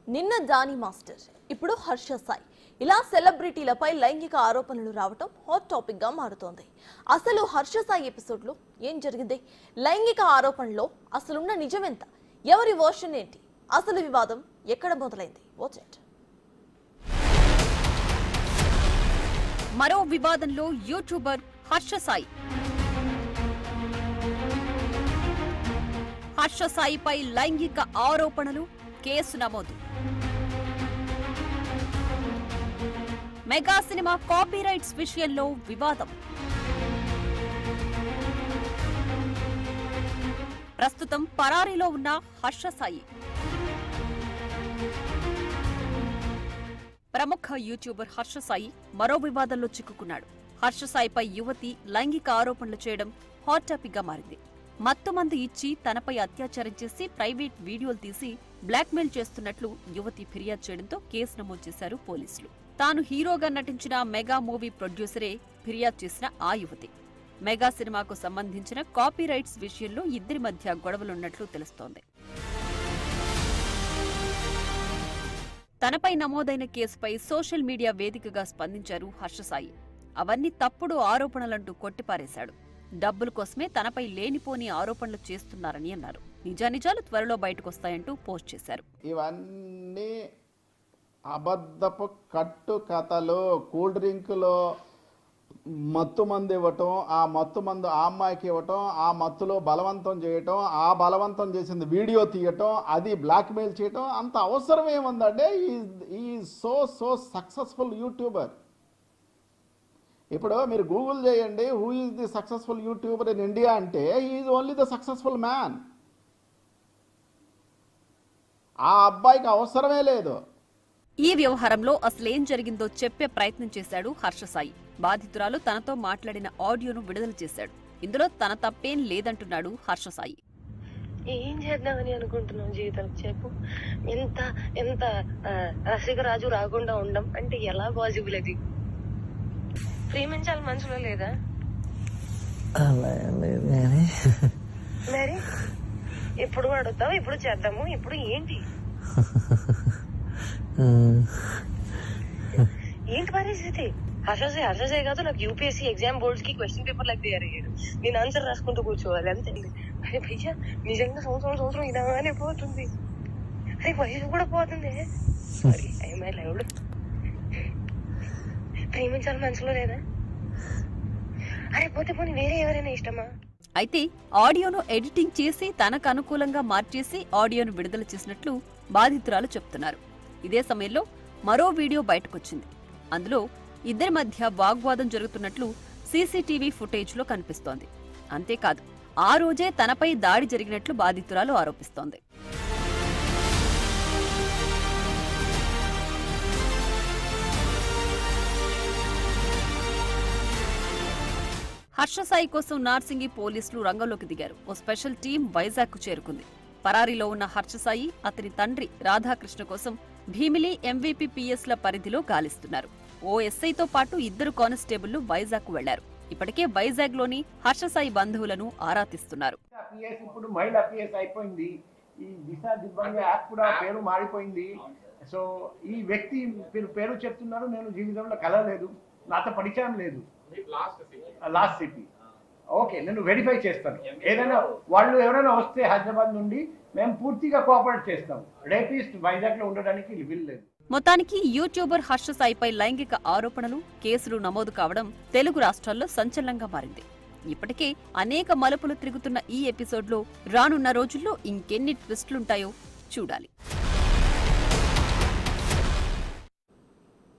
నిన్న Johnny master, ఇప్పుడు హర్ష సాయి, ఇలా సెలబ్రిటీలపై లైంగిక ఆరోపణలు రావటం హాట్ టాపిక్ గా మారుతోంది. అసలు హర్ష సాయి ఎపిసోడ్ లో ఏం జరిగింది? లైంగిక ఆరోపణలో అసలున్న నిజమెంత? ఎవరి వర్షన్ ఏంటి? అసలు వివాదం ఎక్కడ మొదలైంది? Watch it. మరో వివాదంలో యూట్యూబర్ హర్ష సాయి. హర్ష సాయిపై లైంగిక ఆరోపణలు, కేసు నమోదు. మెగా సినిమా కాపీరైట్స్ విషయంలో వివాదం. ప్రస్తుతం పరారీలో ఉన్న హర్ష సాయి. ప్రముఖ యూట్యూబర్ హర్ష సాయి మరో వివాదంలో చిక్కుకున్నాడు. హర్ష సాయిపై యువతి లైంగిక ఆరోపణలు చేయడం హాట్ టాపిక్ గా మారింది. మత్తుమందు ఇచ్చి తనపై అత్యాచారం చేసి ప్రైవేట్ వీడియోలు తీసి బ్లాక్మెయిల్ చేస్తున్నట్లు యువతి ఫిర్యాదు చేయడంతో కేసు నమోదు చేశారు పోలీసులు. తాను హీరోగా నటించిన మెగా మూవీ ప్రొడ్యూసరే ఫిర్యాదు చేసిన ఆ యువతి. మెగా సినిమాకు సంబంధించిన కాపీరైట్స్ విషయంలో ఇద్దరి మధ్య గొడవలున్నట్లు తెలుస్తోంది. తనపై నమోదైన కేసుపై సోషల్ మీడియా వేదికగా స్పందించారు హర్ష సాయి. అవన్నీ తప్పుడు ఆరోపణలంటూ కొట్టిపారేశాడు. డబ్బుల కోసమే తనపై లేనిపోని ఆరోపణలు చేస్తున్నారని అన్నారు. నిజానిజాలు త్వరలో బయటకొస్తాయంటూ పోస్ట్ చేశారు. ఇవన్నీ అబద్ధపు కట్టు కథలు. కూల్ డ్రింకులో మత్తు మందు ఇవ్వటం, ఆ మత్తు మందు ఆ అమ్మాయికి ఇవ్వటం, ఆ మత్తులో బలవంతం చేయటం, ఆ బలవంతం చేసింది వీడియో తీయటం, అది బ్లాక్మెయిల్ చేయటం, అంత అవసరం ఏముందంటే ఈ సో సక్సెస్ఫుల్ యూట్యూబర్. ఇప్పుడు మీరు గూగుల్ చేయండి, who is the successful YouTuber in India అంటే is only the successful man. ఆ అబ్బాయికి అవసరమే లేదు. ఈ వ్యవహారంలో అసలేం జరిగిందో చెప్పే ప్రయత్నం చేశాడు హర్ష సాయి. బాధితురాలు తనతో మాట్లాడిన ఆడియోను విడుదల చేశాడు. ఇందులో తన తప్పేం లేదంటున్నాడు హర్ష సాయి. ఏం చేద్దామని అనుకుంటున్నావు జీవితానికి చెప్పు? ఎంత రసికరాజు రాకుండా ఉండం అంటే ఎలా పాసిబుల్? అది ప్రేమించాలి మనసులో లేదా? మరి ఎప్పుడు అడుగుతావు? ఎప్పుడు చేద్దాము? ఇప్పుడు ఏంటి ఏంటి పరిస్థితి? హర్షసే కాదు, నాకు యూపీఎస్సీ ఎగ్జామ్ బోర్డ్స్ కి క్వశ్చన్ పేపర్ లాగా తయారయ్యాడు. నేను ఆన్సర్ రాసుకుంటూ కూర్చోవాలి అంతే. అరే భయ్యా, నిజంగా సంవత్సరం ఇలానే పోతుంది. అరే వయసు కూడా పోతుంది. ప్రేమించాలి మనసులో లేదా? అరే పోతే పోనీ వేరే ఎవరైనా ఇష్టమా? అయితే ఆడియోను ఎడిటింగ్ చేసి తనకు అనుకూలంగా మార్చేసి ఆడియోను విడుదల చేసినట్లు బాధితురాలు చెప్తున్నారు. ఇదే సమయంలో మరో వీడియో బయటకొచ్చింది. అందులో ఇద్దరి మధ్య వాగ్వాదం జరుగుతున్నట్లు సీసీటీవీ ఫుటేజ్లో కనిపిస్తోంది. అంతేకాదు, ఆ రోజే తనపై దాడి జరిగినట్లు బాధితురాలు ఆరోపిస్తోంది. హర్ష సాయి కోసం నార్సింగి పోలీసులు రంగంలోకి దిగారు. ఓ స్పెషల్ టీం వైజాగ్ కు చేరుకుంది. పరారీలో ఉన్న హర్ష సాయి, అతని తండ్రి రాధాకృష్ణ కోసం భీమిలి MVP-PS ల పరిధిలో గాలిస్తున్నారు. ఓ ఎస్ఐతో పాటు ఇద్దరు కానిస్టేబుళ్లు వైజాగ్ కు వెళ్లారు. ఇప్పటికే వైజాగ్ లోని హర్ష సాయి బంధువులను ఆరా తీస్తున్నారు. ఇప్పుడు మహిళా PS అయిపోయింది. ఈ దిశ దివ్యాంగ యాప్ కూడా పేరు మారిపోయింది. సో ఈ వ్యక్తి పేరు చెప్తున్నారు. నేను జీవితంలో కలవలేదు, నాతో పరిచయం లేదు. లాస్ట్ సిటీ ఓకే, నేను వెరిఫై చేస్తాను. ఏదైనా వాళ్ళు ఎవరైనా వస్తే హైదరాబాద్ నుండి మేము పూర్తిగా కోఆపరేట్ చేస్తాం. రేపిస్ట్ వైజాగ్ లో ఉండడానికి వీల్లేదు. మొత్తానికి యూట్యూబర్ హర్ష సాయిపై లైంగిక ఆరోపణలు, కేసులు నమోదు కావడం తెలుగు రాష్ట్రాల్లో సంచలనంగా మారింది. ఇప్పటికే అనేక మలుపులు తిరుగుతున్న ఈ ఎపిసోడ్లో రానున్న రోజుల్లో ఇంకెన్ని ట్విస్టులుంటాయో చూడాలి.